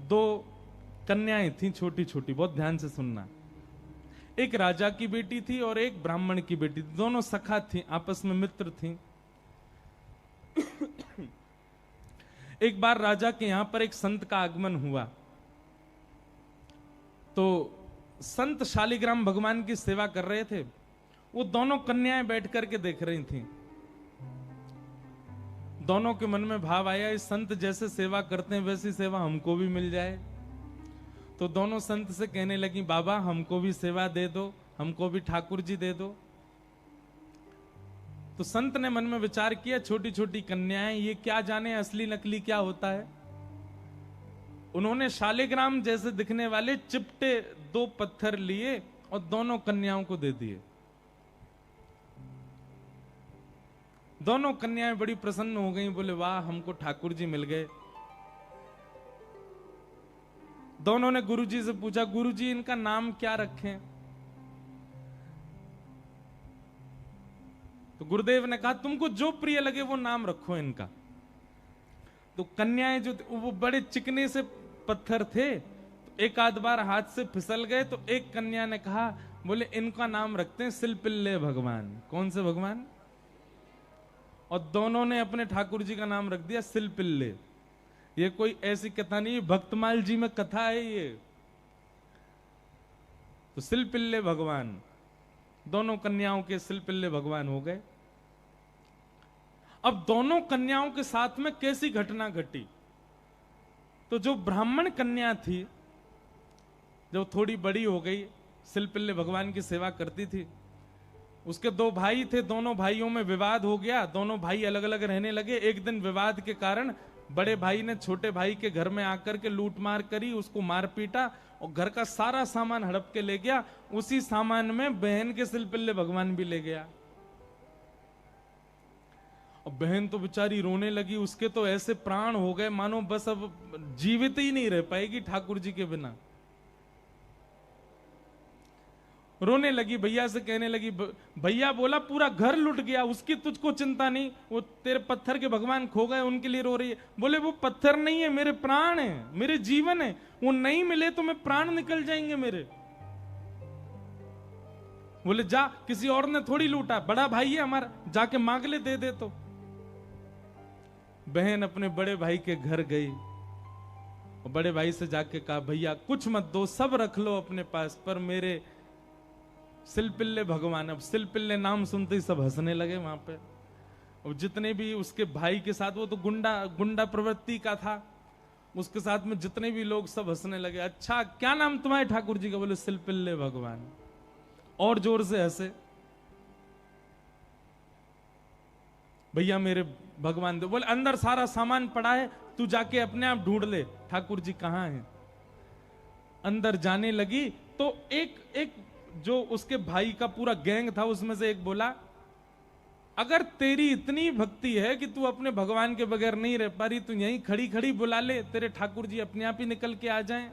दो कन्याएं थी छोटी छोटी, बहुत ध्यान से सुनना। एक राजा की बेटी थी और एक ब्राह्मण की बेटी थी, दोनों सखा थी, आपस में मित्र थी। एक बार राजा के यहां पर एक संत का आगमन हुआ, तो संत शालिग्राम भगवान की सेवा कर रहे थे। वो दोनों कन्याएं बैठ करके देख रही थी। दोनों के मन में भाव आया, इस संत जैसे सेवा करते हैं वैसी सेवा हमको भी मिल जाए। तो दोनों संत से कहने लगी, बाबा हमको भी सेवा दे दो, हमको भी ठाकुर जी दे दो। तो संत ने मन में विचार किया, छोटी छोटी कन्याएं, ये क्या जाने असली नकली क्या होता है। उन्होंने शालिग्राम जैसे दिखने वाले चिपटे 2 पत्थर लिए और दोनों कन्याओं को दे दिए। दोनों कन्याएं बड़ी प्रसन्न हो गईं, बोले वाह हमको ठाकुर जी मिल गए। दोनों ने गुरुजी से पूछा, गुरुजी इनका नाम क्या रखें? तो गुरुदेव ने कहा, तुमको जो प्रिय लगे वो नाम रखो इनका। तो कन्याएं जो वो बड़े चिकने से पत्थर थे, तो एक आध बार हाथ से फिसल गए। तो एक कन्या ने कहा, बोले इनका नाम रखते हैं सिलपिल्ले भगवान। कौन से भगवान? और दोनों ने अपने ठाकुर जी का नाम रख दिया सिलपिल्ले। ये कोई ऐसी कथा नहीं, भक्तमाल जी में कथा है ये। तो सिलपिल्ले भगवान, दोनों कन्याओं के सिलपिल्ले भगवान हो गए। अब दोनों कन्याओं के साथ में कैसी घटना घटी? तो जो ब्राह्मण कन्या थी, जो थोड़ी बड़ी हो गई, सिलपिल्ले भगवान की सेवा करती थी, उसके 2 भाई थे, दोनों भाइयों में विवाद हो गया। दोनों भाई अलग अलग रहने लगे। एक दिन विवाद के कारण बड़े भाई ने छोटे भाई के घर में आकर के लूट मार करी, उसको मार पीटा और घर का सारा सामान हड़प के ले गया। उसी सामान में बहन के सिलपिल्ले भगवान भी ले गया। और बहन तो बेचारी रोने लगी, उसके तो ऐसे प्राण हो गए मानो बस अब जीवित ही नहीं रह पाएगी ठाकुर जी के बिना। रोने लगी, भैया से कहने लगी, भैया बोला पूरा घर लुट गया, उसकी तुझको चिंता नहीं, वो तेरे पत्थर के भगवान खो गए उनके लिए रो रही है। बोले वो पत्थर नहीं है, मेरे प्राण है, मेरे जीवन है, वो नहीं मिले तो मैं प्राण निकल जाएंगे मेरे। बोले जा, किसी और ने थोड़ी लूटा, बड़ा भाई है हमारा, जाके मांग ले, दे दे। तो बहन अपने बड़े भाई के घर गई और बड़े भाई से जाके कहा, भैया कुछ मत दो, सब रख लो अपने पास, पर मेरे सिलपिल्ले भगवान। अब सिलपिल्ले नाम सुनते ही सब हंसने लगे वहां पे। और जितने भी उसके भाई के साथ, वो तो गुंडा प्रवृत्ति का था, उसके साथ में जितने भी लोग सब हंसने लगे। अच्छा क्या नाम तुम्हारे ठाकुर जी का? बोले सिलपिल्ले भगवान। और जोर से हंसे। भैया मेरे भगवान दे। बोले अंदर सारा सामान पड़ा है, तू जाके अपने आप ढूंढ ले ठाकुर जी कहां हैं। अंदर जाने लगी तो एक जो उसके भाई का पूरा गैंग था, उसमें से एक बोला, अगर तेरी इतनी भक्ति है कि तू अपने भगवान के बगैर नहीं रह पा रही, तू यहीं खड़ी खड़ी बुला ले, तेरे ठाकुर जी अपने आप ही निकल के आ जाएं।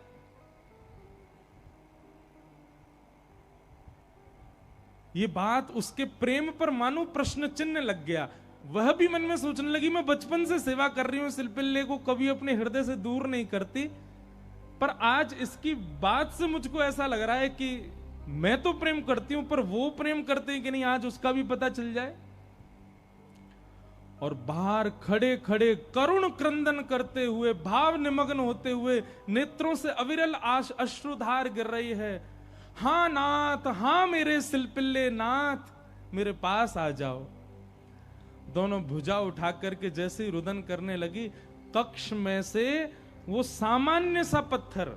ये बात उसके प्रेम पर मानो प्रश्न चिन्ह लग गया। वह भी मन में सोचने लगी, मैं बचपन से सेवा कर रही हूं सिलपिल्ले को, कभी अपने हृदय से दूर नहीं करती, पर आज इसकी बात से मुझको ऐसा लग रहा है कि मैं तो प्रेम करती हूं, पर वो प्रेम करते हैं कि नहीं, आज उसका भी पता चल जाए। और बाहर खड़े खड़े करुण क्रंदन करते हुए, भाव निमग्न होते हुए, नेत्रों से अविरल अश्रुधार गिर रही है, हां नाथ, हां मेरे सिलपिल्ले नाथ, मेरे पास आ जाओ। दोनों भुजा उठा करके जैसे ही रुदन करने लगी, कक्ष में से वो सामान्य सा पत्थर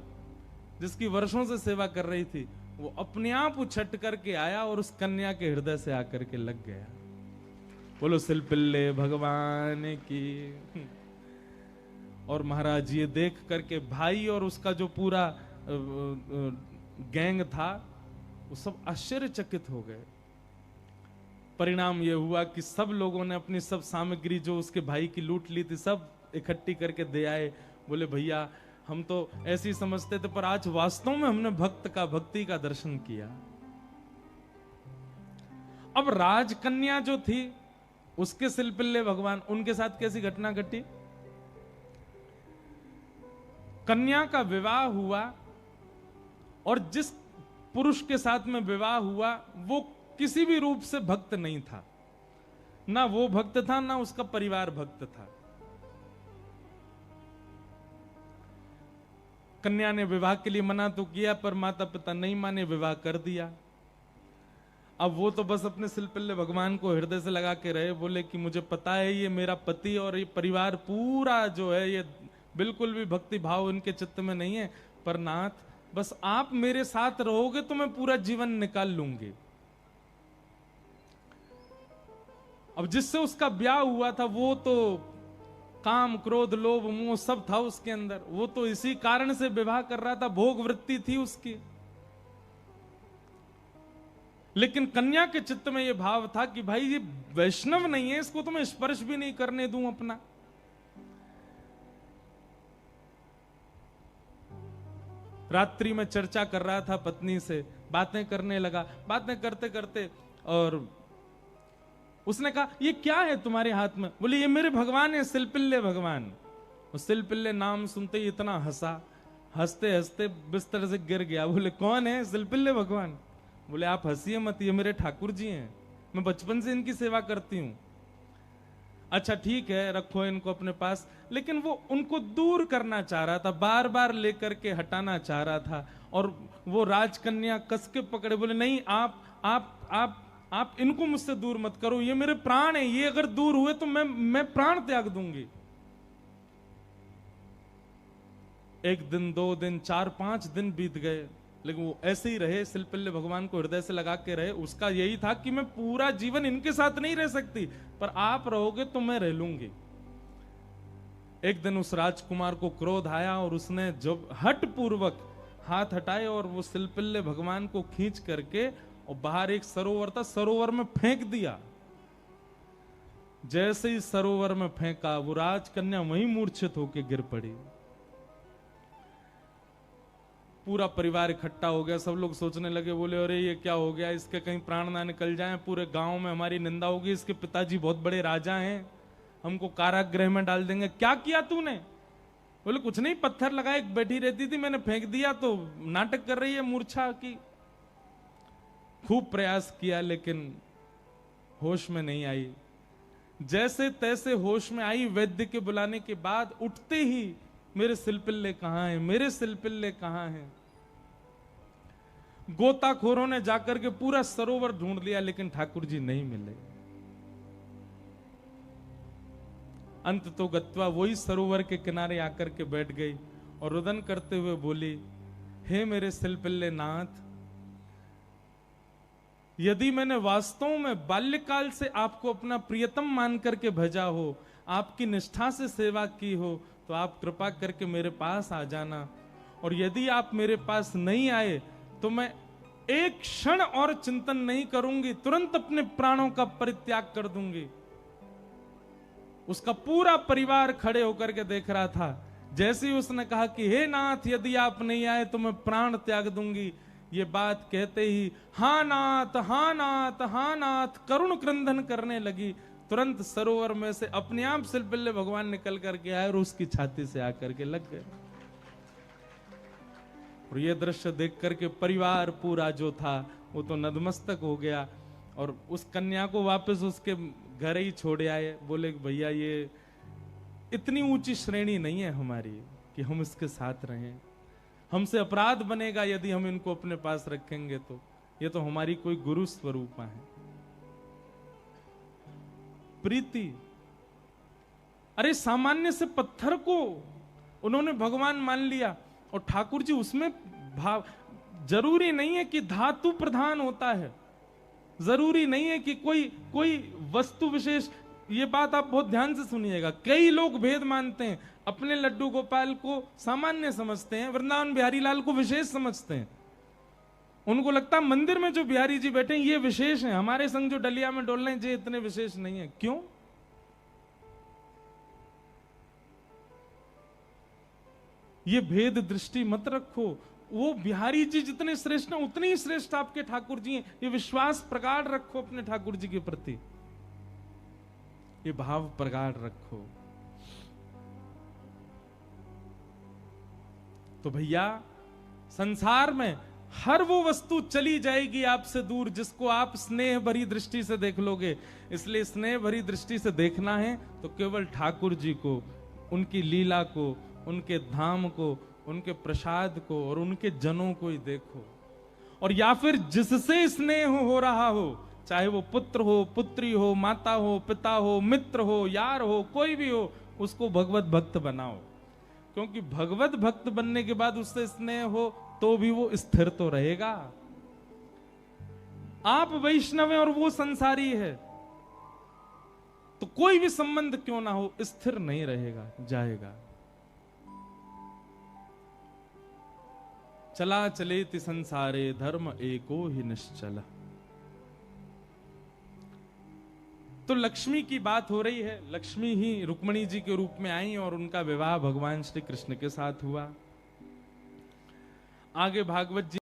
जिसकी वर्षों से सेवा कर रही थी, वो अपने आप उछट करके आया और उस कन्या के हृदय से आकर के लग गया। बोलो सिलपिल्ले भगवान की। और महाराज ये देख करके भाई और उसका जो पूरा गैंग था, वो सब आश्चर्यचकित हो गए। परिणाम ये हुआ कि सब लोगों ने अपनी सब सामग्री जो उसके भाई की लूट ली थी, सब इकट्ठी करके दे आए। बोले भैया हम तो ऐसी समझते थे, पर आज वास्तव में हमने भक्ति का दर्शन किया। अब राजकन्या जो थी, उसके सिलपिल्ले भगवान, उनके साथ कैसी घटना घटी? कन्या का विवाह हुआ और जिस पुरुष के साथ में विवाह हुआ वो किसी भी रूप से भक्त नहीं था, ना वो भक्त था ना उसका परिवार भक्त था। कन्या ने विवाह के लिए मना तो किया पर माता पिता नहीं माने, विवाह कर दिया। अब वो तो बस अपने सिलपिल्ले भगवान को हृदय से लगा के रहे, बोले कि मुझे पता है ये मेरा पति और ये परिवार पूरा जो है ये बिल्कुल भी भक्ति भाव इनके चित्त में नहीं है, पर नाथ बस आप मेरे साथ रहोगे तो मैं पूरा जीवन निकाल लूंगी। अब जिससे उसका ब्याह हुआ था वो तो काम क्रोध लोभ मोह सब था उसके अंदर, वो तो इसी कारण से विवाह कर रहा था, भोग वृत्ति थी उसकी। लेकिन कन्या के चित्त में यह भाव था कि भाई ये वैष्णव नहीं है, इसको तो मैं स्पर्श भी नहीं करने दूं अपना। रात्रि में चर्चा कर रहा था पत्नी से, बातें करने लगा, बातें करते करते और उसने कहा ये क्या है तुम्हारे हाथ में? बोले ये मेरे भगवान है, सिलपिल्ले भगवान। उस सिलपिल्ले नाम सुनते ही इतना हंसा, हंसते हंसते बिस्तर से गिर गया। बोले कौन है? सिलपिल्ले भगवान। बोले आप हंसिए मत, ये मेरे ठाकुर जी हैं, मैं बचपन से इनकी सेवा करती हूं। अच्छा ठीक है, रखो इनको अपने पास। लेकिन वो उनको दूर करना चाह रहा था, बार बार लेकर के हटाना चाह रहा था। और वो राजकन्या कस के पकड़े, बोले नहीं आप इनको मुझसे दूर मत करो, ये मेरे प्राण है, ये अगर दूर हुए तो मैं प्राण त्याग दूंगी। एक दिन, 2 दिन, 4-5 दिन बीत गए, लेकिन वो ऐसे ही रहे, सिलपिल्ले भगवान को हृदय से लगा के रहे। उसका यही था कि मैं पूरा जीवन इनके साथ नहीं रह सकती, पर आप रहोगे तो मैं रह लूंगी। एक दिन उस राजकुमार को क्रोध आया और उसने जब हट पूर्वक हाथ हटाए और वो सिलपिल्ले भगवान को खींच करके और बाहर एक सरोवर था, सरोवर में फेंक दिया। जैसे ही सरोवर में फेंका वो राजकन्या वहीं मूर्छित होकर गिर पड़ी। पूरा परिवार इकट्ठा हो गया, सब लोग सोचने लगे, बोले अरे ये क्या हो गया, इसके कहीं प्राण ना निकल जाएं, पूरे गांव में हमारी निंदा होगी, इसके पिताजी बहुत बड़े राजा हैं, हमको कारागृह में डाल देंगे। क्या किया तूने? बोले कुछ नहीं, पत्थर लगा, एक बैठी रहती थी, मैंने फेंक दिया तो नाटक कर रही है मूर्छा की। खूब प्रयास किया लेकिन होश में नहीं आई। जैसे तैसे होश में आई, वैद्य के बुलाने के बाद उठते ही मेरे सिलपिल्ले कहां हैं, मेरे सिलपिल्ले कहां हैं। गोताखोरों ने जाकर के पूरा सरोवर ढूंढ लिया लेकिन ठाकुर जी नहीं मिले। अंत तो गत्वा वही सरोवर के किनारे आकर के बैठ गई और रुदन करते हुए बोली, हे मेरे सिलपिल्ले नाथ, यदि मैंने वास्तव में बाल्यकाल से आपको अपना प्रियतम मान करके भेजा हो, आपकी निष्ठा से सेवा की हो, तो आप कृपा करके मेरे पास आ जाना। और यदि आप मेरे पास नहीं आए तो मैं एक क्षण और चिंतन नहीं करूंगी, तुरंत अपने प्राणों का परित्याग कर दूंगी। उसका पूरा परिवार खड़े होकर के देख रहा था। जैसे ही उसने कहा कि हे नाथ, यदि आप नहीं आए तो मैं प्राण त्याग दूंगी, ये बात कहते ही हाँ नाथ, हाँ नाथ, हाँ नाथ करुण क्रंदन करने लगी। तुरंत सरोवर में से अपने आप सिलपिल्ले भगवान निकल करके आए और उसकी छाती से आकर के लग गए। और ये दृश्य देख करके परिवार पूरा जो था वो तो नतमस्तक हो गया और उस कन्या को वापस उसके घर ही छोड़ आए। बोले भैया ये इतनी ऊंची श्रेणी नहीं है हमारी कि हम इसके साथ रहें, हमसे अपराध बनेगा यदि हम इनको अपने पास रखेंगे तो। ये तो हमारी कोई गुरु स्वरूपा है। प्रीति, अरे सामान्य से पत्थर को उन्होंने भगवान मान लिया और ठाकुर जी उसमें भाव। जरूरी नहीं है कि धातु प्रधान होता है, जरूरी नहीं है कि कोई वस्तु विशेष। ये बात आप बहुत ध्यान से सुनिएगा। कई लोग भेद मानते हैं, अपने लड्डू गोपाल को सामान्य समझते हैं, वृंदावन बिहारी लाल को विशेष समझते हैं। उनको लगता है मंदिर में जो बिहारी जी बैठे हैं ये विशेष हैं, हमारे संग जो डलिया में डोल रहे हैं ये इतने विशेष नहीं है। क्यों? ये भेद दृष्टि मत रखो। वो बिहारी जी जितने श्रेष्ठ हैं उतने ही श्रेष्ठ आपके ठाकुर जी हैं। ये विश्वास प्रगाढ़ रखो अपने ठाकुर जी के प्रति, ये भाव प्रगाढ़ रखो। तो भैया संसार में हर वो वस्तु चली जाएगी आपसे दूर जिसको आप स्नेह भरी दृष्टि से देख लोगे। इसलिए स्नेह भरी दृष्टि से देखना है तो केवल ठाकुर जी को, उनकी लीला को, उनके धाम को, उनके प्रसाद को और उनके जनों को ही देखो। और या फिर जिससे स्नेह हो रहा हो, चाहे वो पुत्र हो, पुत्री हो, माता हो, पिता हो, मित्र हो, यार हो, कोई भी हो, उसको भगवत भक्त बनाओ। क्योंकि भगवत भक्त बनने के बाद उससे स्नेह हो तो भी वो स्थिर तो रहेगा। आप वैष्णव हैं और वो संसारी है, तो कोई भी संबंध क्यों ना हो स्थिर नहीं रहेगा, जाएगा। चला चलेति संसारे धर्म एको ही निश्चल। तो लक्ष्मी की बात हो रही है। लक्ष्मी ही रुक्मिणी जी के रूप में आई और उनका विवाह भगवान श्री कृष्ण के साथ हुआ। आगे भागवत जी